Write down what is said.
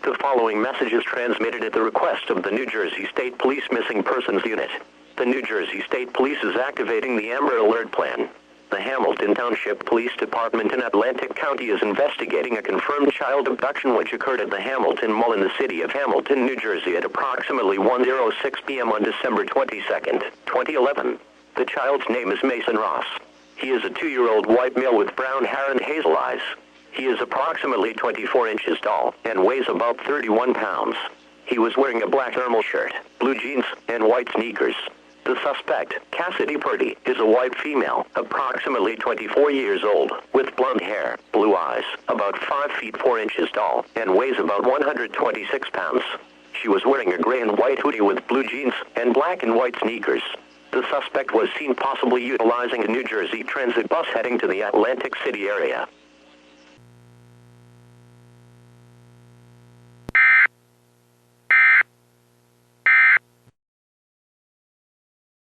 The following message is transmitted at the request of the New Jersey State Police Missing Persons Unit. The New Jersey State Police is activating the Amber Alert Plan. The Hamilton Township Police Department in Atlantic County is investigating a confirmed child abduction which occurred at the Hamilton Mall in the city of Hamilton, New Jersey at approximately 1:06 p.m. on December 22, 2011. The child's name is Mason Ross. He is a 2-year-old white male with brown hair and hazel eyes. He is approximately 24 inches tall and weighs about 31 pounds. He was wearing a black thermal shirt, blue jeans, and white sneakers. The suspect, Cassidy Purdy, is a white female, approximately 24 years old, with blonde hair, blue eyes, about 5 feet 4 inches tall, and weighs about 126 pounds. She was wearing a gray and white hoodie with blue jeans and black and white sneakers. The suspect was seen possibly utilizing a New Jersey Transit bus heading to the Atlantic City area.